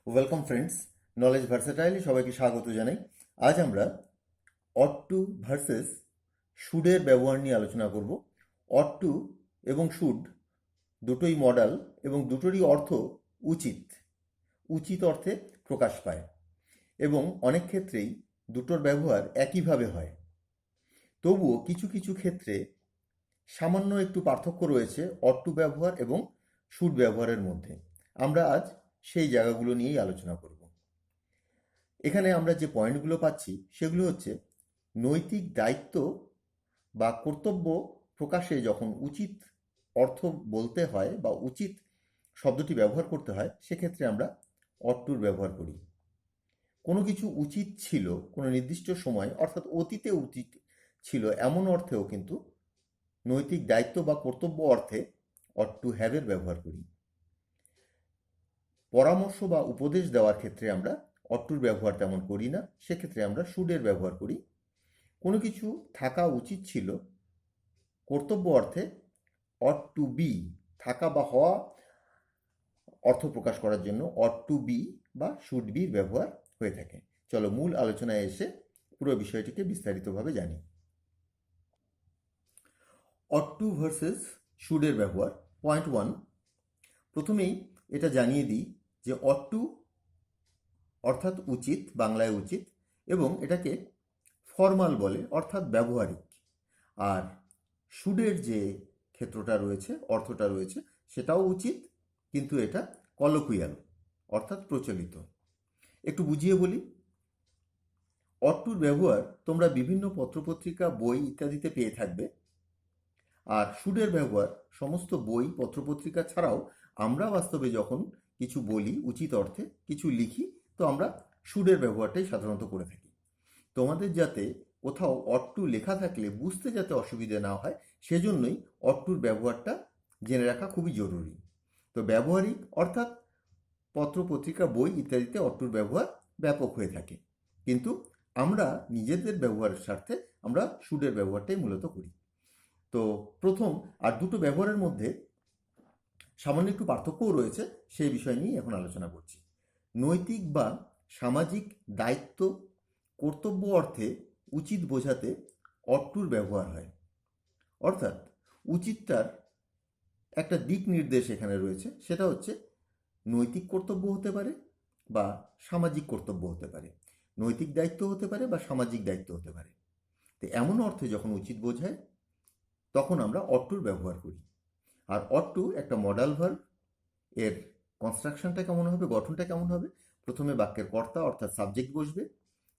Welcome friends, knowledge ভার্সেটাইলে সবাইকে স্বাগত জানাই। আজ আমরা অট টু ভার্সেস শুডের ব্যবহার নিয়ে আলোচনা করব। অট টু এবং শুড দুটোই মডাল এবং দুটোরই অর্থ উচিত উচিত অর্থে প্রকাশ পায় এবং অনেক ক্ষেত্রেই দুটোর ব্যবহার একইভাবে হয়। তবুও কিছু কিছু ক্ষেত্রে সামান্য একটু পার্থক্য রয়েছে অট টু ব্যবহার এবং শুড ব্যবহারের মধ্যে। আমরা আজ সেই জায়গাগুলো নিয়েই আলোচনা করব। এখানে আমরা যে পয়েন্টগুলো পাচ্ছি সেগুলো হচ্ছে নৈতিক দায়িত্ব বা কর্তব্য প্রকাশে যখন উচিত অর্থ বলতে হয় বা উচিত শব্দটি ব্যবহার করতে হয়, সেক্ষেত্রে আমরা অট টুর ব্যবহার করি। কোনো কিছু উচিত ছিল কোনো নির্দিষ্ট সময়, অর্থাৎ অতীতে উচিত ছিল এমন অর্থেও কিন্তু নৈতিক দায়িত্ব বা কর্তব্য অর্থে অট টু হ্যাভের ব্যবহার করি। পরামর্শ বা উপদেশ দেওয়ার ক্ষেত্রে আমরা অট টুর ব্যবহার তেমন করি না, সেক্ষেত্রে আমরা শুডের ব্যবহার করি। কোনো কিছু থাকা উচিত ছিল কর্তব্য অর্থে অট টু বি, থাকা বা হওয়া অর্থ প্রকাশ করার জন্য অট টু বি বা শুড বির ব্যবহার হয়ে থাকে। চলো মূল আলোচনায় এসে পুরো বিষয়টিকে বিস্তারিতভাবে জানি। অট টু ভার্সেস শুডের ব্যবহার। পয়েন্ট 1, প্রথমেই এটা জানিয়ে দিই যে অট টু অর্থাৎ উচিত, বাংলায় উচিত, এবং এটাকে ফর্মাল বলে অর্থাৎ ব্যবহারিক। আর শুডের যে ক্ষেত্রটা রয়েছে, অর্থটা রয়েছে, সেটাও উচিত, কিন্তু এটা কলোকুয়াল অর্থাৎ প্রচলিত। একটু বুঝিয়ে বলি। অট টুর ব্যবহার তোমরা বিভিন্ন পত্রপত্রিকা, বই ইত্যাদিতে পেয়ে থাকবে। আর শুডের ব্যবহার সমস্ত বই, পত্রপত্রিকা ছাড়াও আমরা বাস্তবে যখন কিছু বলি উচিত অর্থে, কিছু লিখি, তো আমরা শুডের ব্যবহারটাই সাধারণত করে থাকি। তোমাদের যাতে কোথাও অট টু লেখা থাকলে বুঝতে যাতে অসুবিধা না হয়, সেজন্যই অট টুর ব্যবহারটা জেনে রাখা খুবই জরুরি। তো ব্যবহারিক অর্থাৎ পত্র, পত্রিকা, বই ইত্যাদিতে অট টুর ব্যবহার ব্যাপক হয়ে থাকে, কিন্তু আমরা নিজেদের ব্যবহারের স্বার্থে আমরা শুডের ব্যবহারটাই মূলত করি। তো প্রথম আর দুটো ব্যবহারের মধ্যে সামান্য একটু পার্থক্যও রয়েছে, সেই বিষয় নিয়ে এখন আলোচনা করছি। নৈতিক বা সামাজিক দায়িত্ব, কর্তব্য অর্থে উচিত বোঝাতে অট টুর ব্যবহার হয়। অর্থাৎ উচিতটার একটা দিক নির্দেশ এখানে রয়েছে, সেটা হচ্ছে নৈতিক কর্তব্য হতে পারে বা সামাজিক কর্তব্য হতে পারে, নৈতিক দায়িত্ব হতে পারে বা সামাজিক দায়িত্ব হতে পারে। তো এমন অর্থে যখন উচিত বোঝায় তখন আমরা অট টুর ব্যবহার করি। আর অট টু একটা মডাল ভার্ব। এর কনস্ট্রাকশনটা কেমন হবে, গঠনটা কেমন হবে? প্রথমে বাক্যের কর্তা অর্থাৎ সাবজেক্ট বসবে,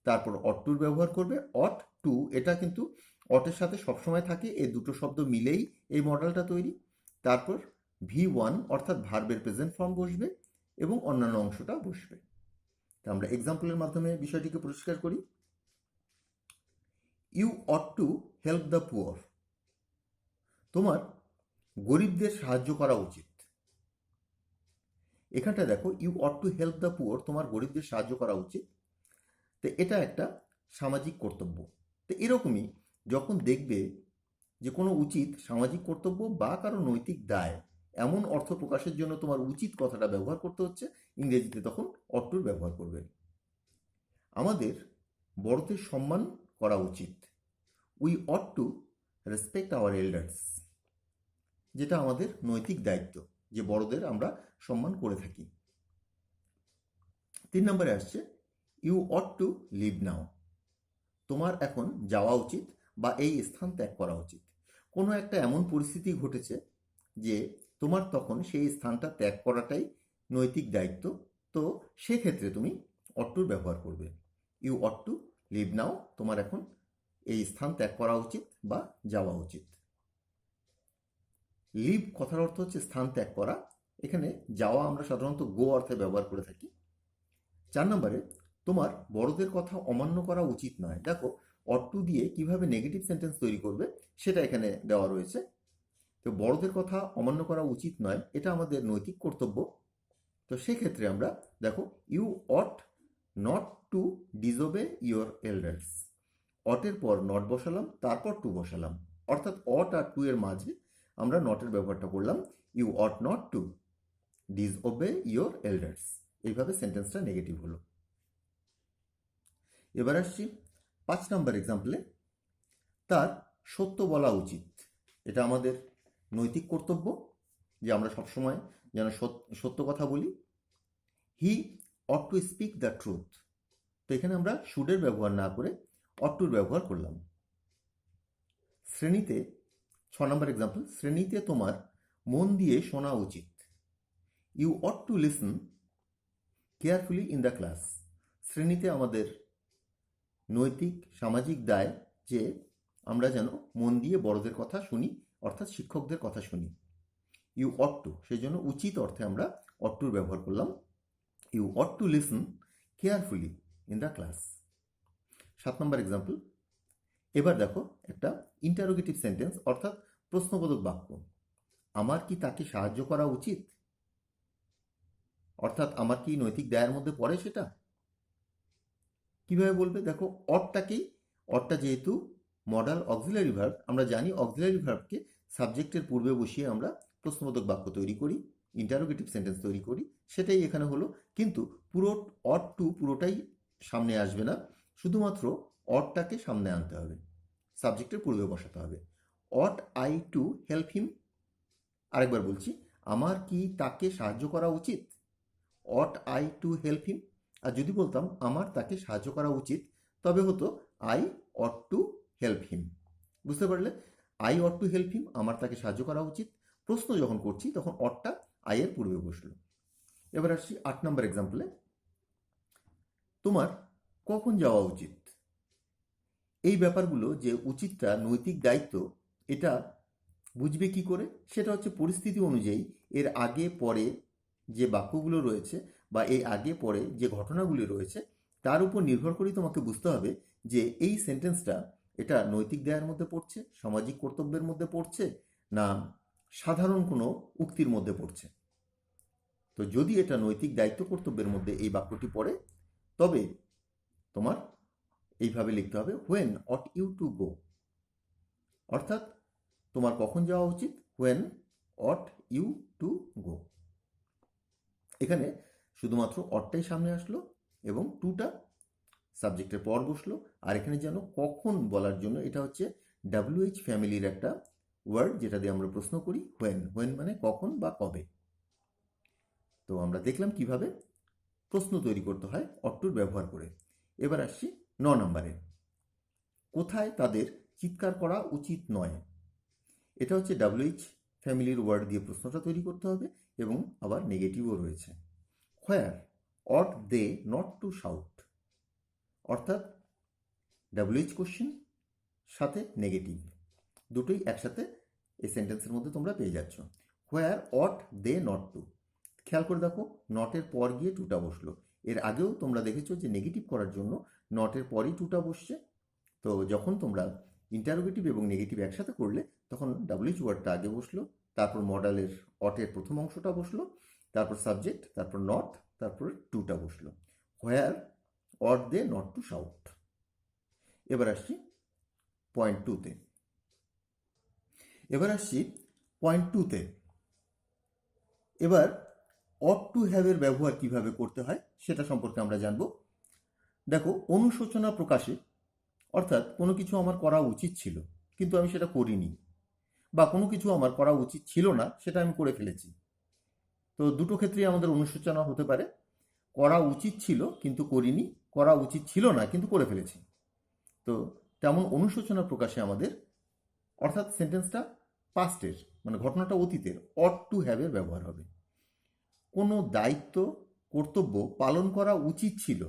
তারপর অট টুর ব্যবহার করবে। অট টু এটা কিন্তু অটের সাথে সবসময় থাকে, এই দুটো শব্দ মিলেই এই মডেলটা তৈরি। তারপর V1 অর্থাৎ ভার্বের প্রেজেন্ট ফর্ম বসবে এবং অন্যান্য অংশটা বসবে। তা আমরা এক্সাম্পলের মাধ্যমে বিষয়টিকে পরিষ্কার করি। You ought to help the poor, তোমার গরিবদের সাহায্য করা উচিত। এখানটা দেখো, you ought to help the poor, তোমার গরিবদের সাহায্য করা উচিত। তো এটা একটা সামাজিক কর্তব্য। তো এরকমই যখন দেখবে যে কোনো উচিত, সামাজিক কর্তব্য বা কারো নৈতিক দায়, এমন অর্থ প্রকাশের জন্য তোমার উচিত কথাটা ব্যবহার করতে হচ্ছে, ইংরেজিতে তখন অট টুর ব্যবহার করবে। আমাদের বড়দের সম্মান করা উচিত। We ought to respect our elders, যেটা আমাদের নৈতিক দায়িত্ব যে বড়দের আমরা সম্মান করে থাকি। 3 নম্বরে আসছে ইউ অট টু লিভ নাও, তোমার এখন যাওয়া উচিত বা এই স্থান ত্যাগ করা উচিত। কোনো একটা এমন পরিস্থিতি ঘটেছে যে তোমার তখন সেই স্থানটা ত্যাগ করাটাই নৈতিক দায়িত্ব, তো সেক্ষেত্রে তুমি অট টুর ব্যবহার করবে। ইউ অট টু লিভ নাও, তোমার এখন এই স্থান ত্যাগ করা উচিত বা যাওয়া উচিত। লিভ কথার অর্থ হচ্ছে স্থান ত্যাগ করা, এখানে যাওয়া আমরা সাধারণত গো অর্থে ব্যবহার করে থাকি। 4 নম্বরে তোমার বড়দের কথা অমান্য করা উচিত নয়। দেখো অট টু দিয়ে কিভাবে নেগেটিভ সেন্টেন্স তৈরি করবে সেটা এখানে দেওয়া রয়েছে। তো বড়দের কথা অমান্য করা উচিত নয়, এটা আমাদের নৈতিক কর্তব্য। তো সেক্ষেত্রে আমরা দেখো you ought not to disobey your elders, অটের পর নট বসালাম, তারপর টু বসালাম, অর্থাৎ অট আর টু এর মাঝে আমরা নটের ব্যবহারটা করলাম। You ought not to disobey your elders, এইভাবে সেন্টেন্সটা নেগেটিভ হলো। এবার আসছি 5 নম্বর এক্সাম্পলে। তার সত্য বলা উচিত। এটা আমাদের নৈতিক কর্তব্য যে আমরা সবসময় যেন সত্য কথা বলি। He ought to speak the truth. তো এখানে আমরা শুডের ব্যবহার না করে অট টুর ব্যবহার করলাম। শ্রেণীতে 6 নম্বর এক্সাম্পল, শ্রেণীতে তোমার মন দিয়ে শোনা উচিত। You ought to listen carefully in the class. শ্রেণীতে আমাদের নৈতিক সামাজিক দায় যে আমরা যেন মন দিয়ে বড়দের কথা শুনি, অর্থাৎ শিক্ষকদের কথা শুনি। ইউ অট টু, সেই জন্য উচিত অর্থে আমরা অট টুর ব্যবহার করলাম। You ought to listen carefully in the class. 7 নম্বর এক্সাম্পল। এবার দেখো একটা ইন্টারোগেটিভ সেন্টেন্স, অর্থাৎ প্রশ্নবোধক বাক্য। আমার কি তাকে সাহায্য করা উচিত? অর্থাৎ আমার কি নৈতিক দায়ের মধ্যে পড়ে সেটা? কিভাবে বলবে? দেখো, অটটা যেহেতু মডাল অক্সিলারি ভার্ব, আমরা জানি অক্সিলারি ভার্বকে সাবজেক্টের পূর্বে বসিয়ে আমরা প্রশ্নবোধক বাক্য তৈরি করি, ইন্টারোগেটিভ সেন্টেন্স তৈরি করি। সেটাই এখানে হলো। কিন্তু অট টু পুরোটাই সামনে আসবে না, শুধুমাত্র অটটাকে সামনে আনতে হবে, সাবজেক্টের পূর্বে বসাতে হবে। Ought I to help him. আরেকবার বলছি, আমার কি তাকে সাহায্য করা উচিত? Ought I to help him. আর যদি বলতাম আমার তাকে সাহায্য করা উচিত, তবে হতো I ought to help him. বুঝতে পারলে? I ought to help him, আমার তাকে সাহায্য করা উচিত। প্রশ্ন যখন করছি তখন অটটা আই এর পূর্বে বসলো। এবার আসছি 8 নম্বর এক্সাম্পলে। তোমার কখন যাওয়া উচিত? এই ব্যাপারগুলো যে উচিতটা নৈতিক দায়িত্ব, এটা বুঝবে কি করে? সেটা হচ্ছে পরিস্থিতি অনুযায়ী এর আগে পরে যে বাক্যগুলো রয়েছে বা এই আগে পরে যে ঘটনাগুলি রয়েছে তার উপর নির্ভর করেই তোমাকে বুঝতে হবে যে এই সেন্টেন্সটা এটা নৈতিক দায়ের মধ্যে পড়ছে, সামাজিক কর্তব্যের মধ্যে পড়ছে, না সাধারণ কোনো উক্তির মধ্যে পড়ছে। তো যদি এটা নৈতিক দায়িত্ব কর্তব্যের মধ্যে এই বাক্যটি পড়ে, তবে তোমার এইভাবে লিখতে হবে, when ought you to go. অর্থাৎ তোমার কখন যাওয়া উচিত? When ought you to go. এখানে শুধুমাত্র অটটাই সামনে আসলো এবং টুটা সাবজেক্টের পর বসলো। আর এখানে যেন কখন বলার জন্য, এটা হচ্ছে WH ফ্যামিলির একটা ওয়ার্ড, যেটা দিয়ে আমরা প্রশ্ন করি হোয়েন। হোয়েন মানে কখন বা কবে। তো আমরা দেখলাম কিভাবে প্রশ্ন তৈরি করতে হয় অট টুর ব্যবহার করে। এবার আসছি 9 নম্বরে। কোথায় তাদের চিৎকার করা উচিত নয়? এটা হচ্ছে WH ফ্যামিলির ওয়ার্ড দিয়ে প্রশ্নটা তৈরি করতে হবে এবং আবার নেগেটিভও রয়েছে। হোয়ার অট দে নট টু শাউট। অর্থাৎ WH কোশ্চেন সাথে নেগেটিভ দুটোই একসাথে এই সেন্টেন্সের মধ্যে তোমরা পেয়ে যাচ্ছ। হোয়ার অট দে নট টু। খেয়াল করে দেখো, নটের পর গিয়ে টুটা বসলো। এর আগেও তোমরা দেখেছো যে নেগেটিভ করার জন্য নটের পরই টুটা বসছে। তো যখন তোমরা ইন্টারোগেটিভ এবং নেগেটিভ একসাথে করলে তখন WH ওয়ার্ডটা আগে বসলো, তারপর মডালের অটের প্রথম অংশটা বসলো, তারপর সাবজেক্ট, তারপর নট, তারপর টুটা বসলো। হোয়ার অট দে নট টু শাউট। এবার আসছি পয়েন্ট টুতে। এবার অট টু হ্যাভের ব্যবহার কিভাবে করতে হয় সেটা সম্পর্কে আমরা জানব। দেখো, অনুশোচনা প্রকাশে, অর্থাৎ কোনো কিছু আমার করা উচিত ছিল কিন্তু আমি সেটা করিনি, বা কোনো কিছু আমার করা উচিত ছিল না সেটা আমি করে ফেলেছি। তো দুটো ক্ষেত্রেই আমাদের অনুশোচনা হতে পারে। করা উচিত ছিল কিন্তু করিনি, করা উচিত ছিল না কিন্তু করে ফেলেছি। তো তেমন অনুশোচনা প্রকাশে আমাদের, অর্থাৎ সেন্টেন্সটা পাস্টের মানে ঘটনাটা অতীতের, অট টু হ্যাভের ব্যবহার হবে। কোনো দায়িত্ব কর্তব্য পালন করা উচিত ছিল,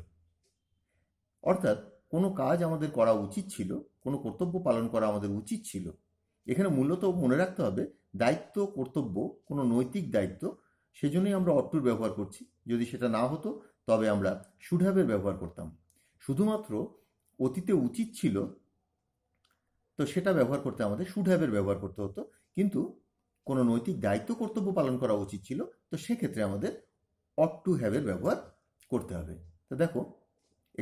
অর্থাৎ কোনো কাজ আমাদের করা উচিত ছিল, কোনো কর্তব্য পালন করা আমাদের উচিত ছিল। এখানে মূলত মনে রাখতে হবে দায়িত্ব কর্তব্য কোনো নৈতিক দায়িত্ব, সেজন্যই আমরা অট টুর ব্যবহার করছি। যদি সেটা না হতো তবে আমরা শুড হ্যাভের ব্যবহার করতাম। শুধুমাত্র অতীতে উচিত ছিল তো সেটা ব্যবহার করতে আমাদের শুড হ্যাভের ব্যবহার করতে হতো, কিন্তু কোনো নৈতিক দায়িত্ব কর্তব্য পালন করা উচিত ছিল তো সেক্ষেত্রে আমাদের অট টু হ্যাভের ব্যবহার করতে হবে। তো দেখো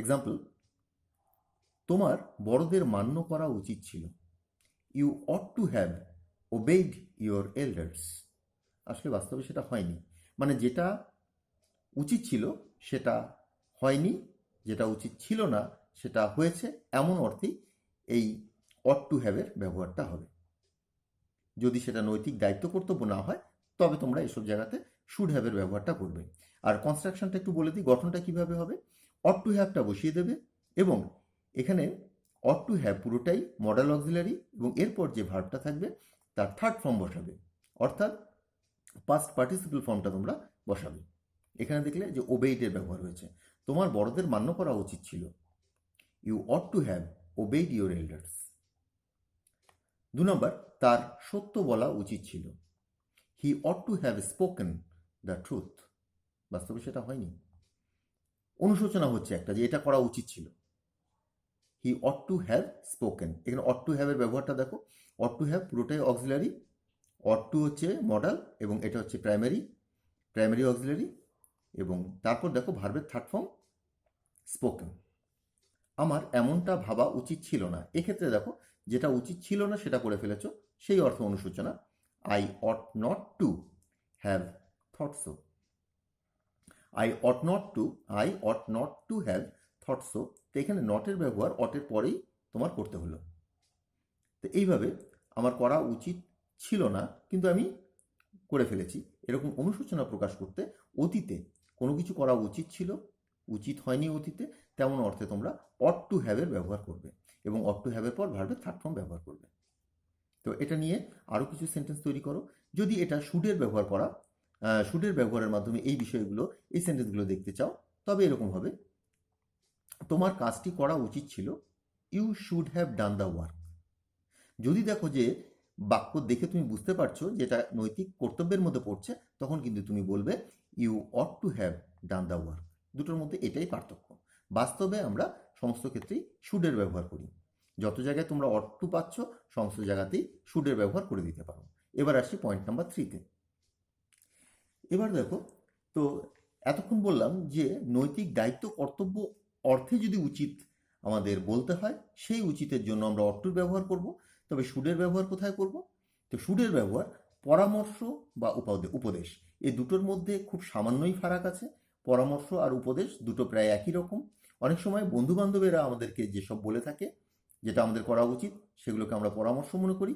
এক্সাম্পল, তোমার বড়দের মান্য করা উচিত ছিল। You ought to have obeyed your elders. আসলে বাস্তবে সেটা হয়নি, মানে যেটা উচিত ছিল সেটা হয়নি, যেটা উচিত ছিল না সেটা হয়েছে, এমন অর্থেই এই অট টু হ্যাভের ব্যবহারটা হবে। যদি সেটা নৈতিক দায়িত্ব কর্তব্য না হয় তবে তোমরা এসব জায়গাতে শুড হ্যাভের ব্যবহারটা করবে। আর কনস্ট্রাকশনটা একটু বলে দিই, গঠনটা কিভাবে হবে। অট টু হ্যাভটা বসিয়ে দেবে এবং এখানে অট টু হ্যাভ পুরোটাই মডেল অক্সিলারি এবং এরপর যে ভার্বটা থাকবে তার থার্ড ফর্ম বসাবে, অর্থাৎ পাস্ট পার্টিসিপল ফর্মটা তোমরা বসাবে। এখানে দেখলে যে ওবেইডের ব্যবহার হয়েছে, তোমার বড়দের মান্য করা উচিত ছিল। You ought to have obeyed your elders. 2 number, তার সত্য বলা উচিত ছিল। He ought to have spoken the truth. বাস্তবে সেটা হয়নি। অনুশোচনা হচ্ছে একটা যে এটা করা উচিত ছিল। He ought to have spoken, এখানে অট টু হ্যাভের ব্যবহারটা দেখো। অট টু হ্যাভ পুরোটাই অক্সিলারি, অট টু হচ্ছে মডেল এবং এটা হচ্ছে প্রাইমারি অক্সিলারি, এবং তারপর দেখো ভার্বের থার্ড ফর্ম স্পোকেন। আমার এমনটা ভাবা উচিত ছিল না, এক্ষেত্রে দেখো যেটা উচিত ছিল না সেটা করে ফেলেছো, সেই অর্থ অনুশোচনা। I ought not to have thought so. I ought not to have thought so. তো এখানে নটের ব্যবহার অটের পরেই তোমার করতে হলো। তো এইভাবে আমার করা উচিত ছিল না কিন্তু আমি করে ফেলেছি, এরকম অনুশোচনা প্রকাশ করতে অতীতে কোনো কিছু করা উচিত ছিল, উচিত হয়নি অতীতে, তেমন অর্থে তোমরা অট টু হ্যাভের ব্যবহার করবে এবং অট টু হ্যাভের পর ভার্বের থার্ড ফর্ম ব্যবহার করবে। তো এটা নিয়ে আরও কিছু সেন্টেন্স তৈরি করো। যদি এটা শুডের ব্যবহার করা, শুডের ব্যবহারের মাধ্যমে এই বিষয়গুলো, এই সেন্টেন্সগুলো দেখতে চাও, তবে এরকম হবে, তোমার কাজটি করা উচিত ছিল। You should have done the work. যদি দেখো যে বাক্য দেখে তুমি বুঝতে পারছো যেটা নৈতিক কর্তব্যের মধ্যে পড়ছে, তখন কিন্তু তুমি বলবে you ought to have done the work. দুটোর মধ্যে এটাই পার্থক্য। বাস্তবে আমরা সমস্ত ক্ষেত্রেই শুডের ব্যবহার করি। যত জায়গায় তোমরা অট টু পাচ্ছ সমস্ত জায়গাতেই শুডের ব্যবহার করে দিতে পারো। এবার আসছি পয়েন্ট নাম্বার 3-তে। এবার দেখো, তো এতক্ষণ বললাম যে নৈতিক দায়িত্ব কর্তব্য অর্থে যদি উচিত আমাদের বলতে হয়, সেই উচিতের জন্য আমরা অট টুর ব্যবহার করব। তবে শুডের ব্যবহার কোথায় করব? তো শুডের ব্যবহার পরামর্শ বা উপদেশ, এই দুটোর মধ্যে খুব সামান্যই ফারাক আছে। পরামর্শ আর উপদেশ দুটো প্রায় একই রকম। অনেক সময় বন্ধু বান্ধবেরা আমাদেরকে যেসব বলে থাকে যেটা আমাদের করা উচিত সেগুলোকে আমরা পরামর্শ মনে করি,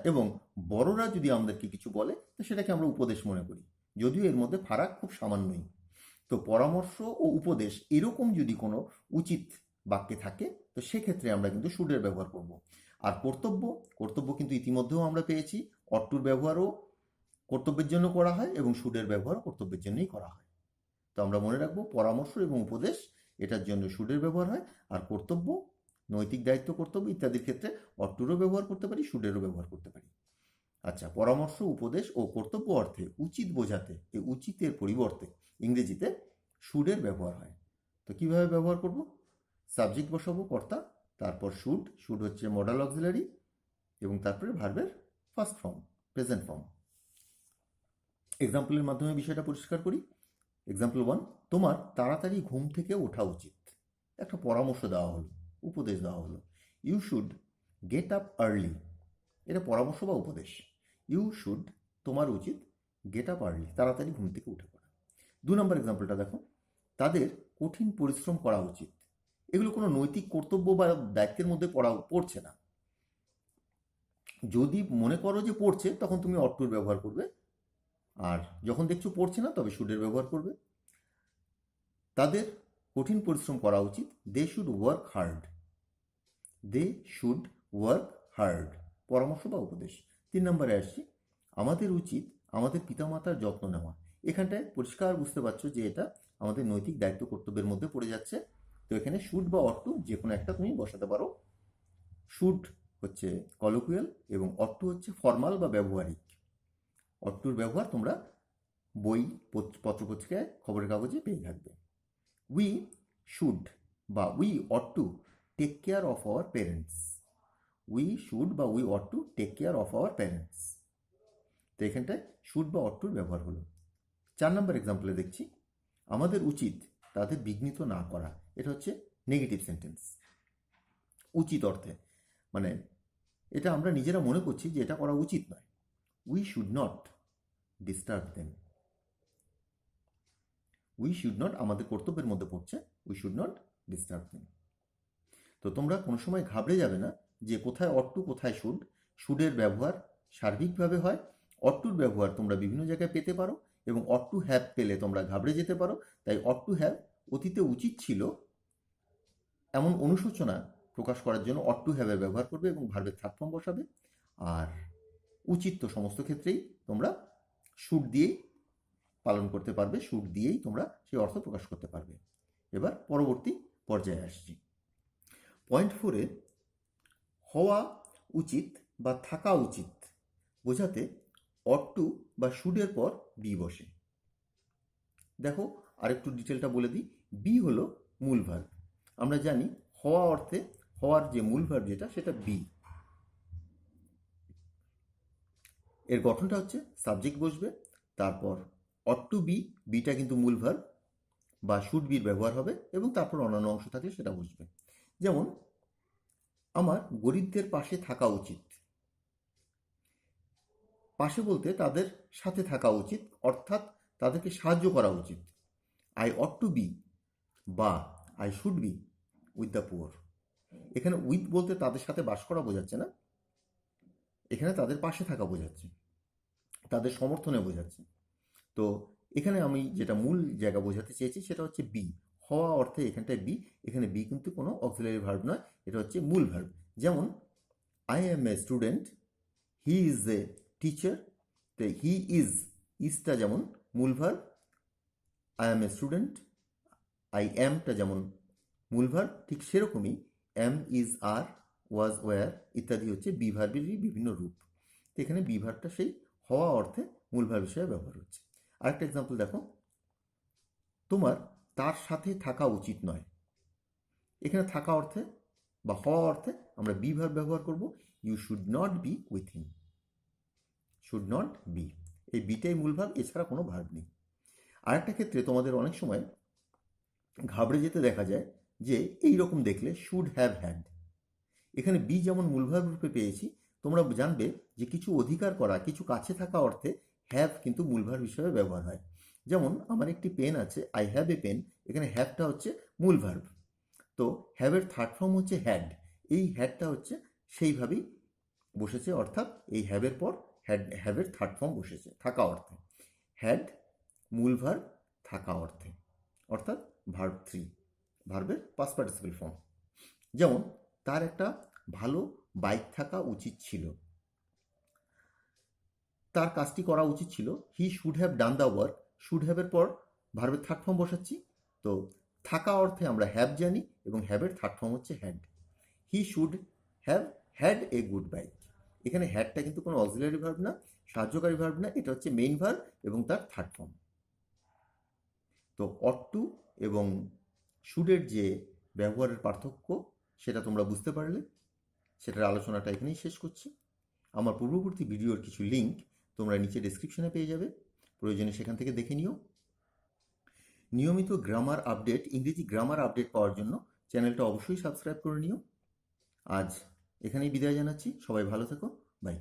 এবং বড়রা যদি আমাদেরকে কিছু বলে তো সেটাকে আমরা উপদেশ মনে করি, যদিও এর মধ্যে ফারাক খুব সামান্যই। তো পরামর্শ ও উপদেশ এরকম যদি কোনো উচিত বাক্যে থাকে তো সেক্ষেত্রে আমরা কিন্তু শুডের ব্যবহার করব। আর কর্তব্য কিন্তু ইতিমধ্যেও আমরা পেয়েছি, অট টুর ব্যবহারও কর্তব্যের জন্য করা হয় এবং শুডের ব্যবহারও কর্তব্যের জন্যই করা হয়। তো আমরা মনে রাখবো পরামর্শ এবং উপদেশ এটার জন্য শুডের ব্যবহার হয়, আর কর্তব্য, নৈতিক দায়িত্ব কর্তব্য ইত্যাদির ক্ষেত্রে অট টুরও ব্যবহার করতে পারি, শুডেরও ব্যবহার করতে পারি। আচ্ছা, পরামর্শ, উপদেশ ও কর্তব্য অর্থে উচিত বোঝাতে এই উচিতের পরিবর্তে ইংরেজিতে শুডের ব্যবহার হয়। তো কিভাবে ব্যবহার করব? সাবজেক্ট বসাবো কর্তা, তারপর শুড হচ্ছে মডেল অক্সিলারি, এবং তারপরে ভার্বের ফার্স্ট ফর্ম, প্রেজেন্ট ফর্ম। এক্সাম্পলের মাধ্যমে বিষয়টা পরিষ্কার করি। এক্সাম্পল 1, তোমার তাড়াতাড়ি ঘুম থেকে ওঠা উচিত। একটা পরামর্শ দেওয়া হলো, উপদেশ দেওয়া হলো। You should get up early, এটা পরামর্শ বা উপদেশ। ইউ শুড, তোমার উচিত, গেট আপ আর্লি, তাড়াতাড়ি ঘুম থেকে উঠে পড়া। 2 নম্বর এক্সাম্পলটা দেখো, তাদের কঠিন পরিশ্রম করা উচিত। এগুলো কোনো নৈতিক কর্তব্য বা দায়িত্বের মধ্যে পড়ছে না। যদি মনে করো যে পড়ছে তখন তুমি অট টুর ব্যবহার করবে, আর যখন দেখছো পড়ছে না তবে শুডের ব্যবহার করবে। তাদের কঠিন পরিশ্রম করা উচিত। They should work hard. They should work hard, পরামর্শ বা উপদেশ। 3 নম্বরে আসছি, আমাদের উচিত আমাদের পিতামাতার যত্ন নেওয়া। এখানটায় পরিষ্কার বুঝতে পারছো যে এটা আমাদের নৈতিক দায়িত্ব কর্তব্যের মধ্যে পড়ে যাচ্ছে। তো এখানে শুড বা অট টু যে কোনো একটা তুমি বসাতে পারো। শুড হচ্ছে কলোকুয়াল এবং অট টু হচ্ছে ফর্মাল বা ব্যবহারিক। অট টুর ব্যবহার তোমরা বই, পত্রপত্রিকায়, খবরের কাগজে পেয়ে থাকবে। উই শুড বা we ought to take care of our parents. We should বা we ought to take care of our parents. তো এখানটায় শুড বা অট টুর ব্যবহার হলো। 4 নম্বর এক্সাম্পলে দেখছি, আমাদের উচিত তাদের বিঘ্নিত না করা। এটা হচ্ছে নেগেটিভ সেন্টেন্স। উচিত অর্থে মানে এটা আমরা নিজেরা মনে করছি যে এটা করা উচিত নয়। We should not disturb them. We should not আমাদের কর্তব্যের মধ্যে পড়ছে, we should not disturb them. তো তোমরা কোনো সময় ঘাবড়ে যাবে না যে কোথায় অট টু কোথায় শুড। শুডের ব্যবহার সার্বিকভাবে হয়, অট টুর ব্যবহার তোমরা বিভিন্ন জায়গায় পেতে পারো, এবং অট টু হ্যাভ পেলে তোমরা ঘাবড়ে যেতে পারো। তাই অট টু হ্যাভ অতীতে উচিত ছিল এমন অনুশোচনা প্রকাশ করার জন্য অট টু হ্যাভের ব্যবহার করবে এবং ভার্বের থার্ড ফর্ম বসাবে। আর উচিত তো সমস্ত ক্ষেত্রেই তোমরা শুড দিয়েই পালন করতে পারবে, শুড দিয়েই তোমরা সেই অর্থ প্রকাশ করতে পারবে। এবার পরবর্তী পর্যায়ে আসছি। পয়েন্ট 4-এ হওয়া উচিত বা থাকা উচিত বোঝাতে অট টু বা শুডের পর বি বসে। দেখো আরেকটু ডিটেলটা বলে দিই। বি হলো মূল ভার্ব। আমরা জানি হওয়া অর্থে হওয়ার যে মূল ভার্ব যেটা সেটা বি। এর গঠনটা হচ্ছে সাবজেক্ট বসবে, তারপর অট টু বি, বিটা কিন্তু মূল ভার্ব, বা শুড বির ব্যবহার হবে, এবং তারপর অন্যান্য অংশ থাকলে সেটা বসবে। যেমন আমার গরিবদের পাশে থাকা উচিত। পাশে বলতে তাদের সাথে থাকা উচিত, অর্থাৎ তাদেরকে সাহায্য করা উচিত। আই অট টু বি বা I should be with the poor. এখানে উইথ বলতে তাদের সাথে বাস করা বোঝাচ্ছে না, এখানে তাদের পাশে থাকা বোঝাচ্ছে, তাদের সমর্থনে বোঝাচ্ছে। তো এখানে আমি যেটা মূল জায়গা বোঝাতে চেয়েছি সেটা হচ্ছে বি। হওয়া অর্থে এখানটায় বি, এখানে বি কিন্তু কোনো অক্সিলারি ভার্ব নয়, এটা হচ্ছে মূল ভার্ব। যেমন I am a student, he is a teacher. তো হি ইজটা যেমন মূল verb, I am a student, I অ্যামটা যেমন মূল ভার্ব, ঠিক সেরকমই অ্যাম, ইজ, আর, ওয়াজ, ওয়্যার ইত্যাদি হচ্ছে বি ভার্বেরই বিভিন্ন রূপ। তো এখানে বি ভার্বটা সেই হওয়া অর্থে মূল ভার্ব হিসেবে ব্যবহার হচ্ছে। আরেকটা এক্সাম্পল দেখো, তোমার তার সাথে থাকা উচিত নয়। এখানে থাকা অর্থে বা হওয়া অর্থে আমরা বি ভার্ব ব্যবহার করব, you should not be with him. Should not be, এই বিটাই মূল ভার্ব, এছাড়া কোনো ভার্ব নেই। আরেকটা ক্ষেত্রে তোমাদের অনেক সময় ঘাবড়ে যেতে দেখা যায় যে এই রকম দেখলে শুড হ্যাভ হ্যাড। এখানে বি যেমন মূল ভার্ব রূপে পেয়েছি, তোমরা জানবে যে কিছু অধিকার করা, কিছু কাছে থাকা অর্থে হ্যাভ কিন্তু মূল ভার্ব হিসেবে ব্যবহার হয়। যেমন আমার একটি পেন আছে, আই হ্যাভ এ পেন, এখানে হ্যাভটা হচ্ছে মূল ভার্ব। তো হ্যাভের থার্ড ফর্ম হচ্ছে হ্যাড, এই হ্যাডটা হচ্ছে সেইভাবেই বসেছে, অর্থাৎ এই হ্যাভের পর হ্যাভের থার্ড ফর্ম বসেছে থাকা অর্থে। হ্যাড মূল ভার্ব থাকা অর্থে, অর্থাৎ ভার্ব 3, ভার্বের পাস্ট পার্টিসিপল ফর্ম। যেমন তার একটা ভালো বাইক থাকা উচিত ছিল, তার কাজটি করা উচিত ছিল। He should have done the work, should হ্যাভের পর ভার্বের থার্ড ফর্ম বসাচ্ছি। তো থাকা অর্থে আমরা হ্যাভ জানি, এবং হ্যাভের থার্ড ফর্ম হচ্ছে had. He should have had a good bike. এখানে হ্যাডটা কিন্তু কোনো অক্সিলারি ভার্ব না, সাহায্যকারী ভার্ব না, এটা হচ্ছে মেইন ভার্ব এবং তার থার্ড ফর্ম। তো অট টু এবং শুডের যে ব্যবহারের পার্থক্য সেটা তোমরা বুঝতে পারলে, সেটার আলোচনাটা এখানেই শেষ করছি। আমার পূর্ববর্তী ভিডিওর কিছু লিঙ্ক তোমরা নিচে ডেসক্রিপশনে পেয়ে যাবে, প্রয়োজনে সেখান থেকে দেখে নিও। নিয়মিত গ্রামার আপডেট, ইংরেজি গ্রামার আপডেট পাওয়ার জন্য চ্যানেলটা অবশ্যই সাবস্ক্রাইব করে নিও। আজ এখানেই বিদায় জানাচ্ছি, সবাই ভালো থেকো, বাই।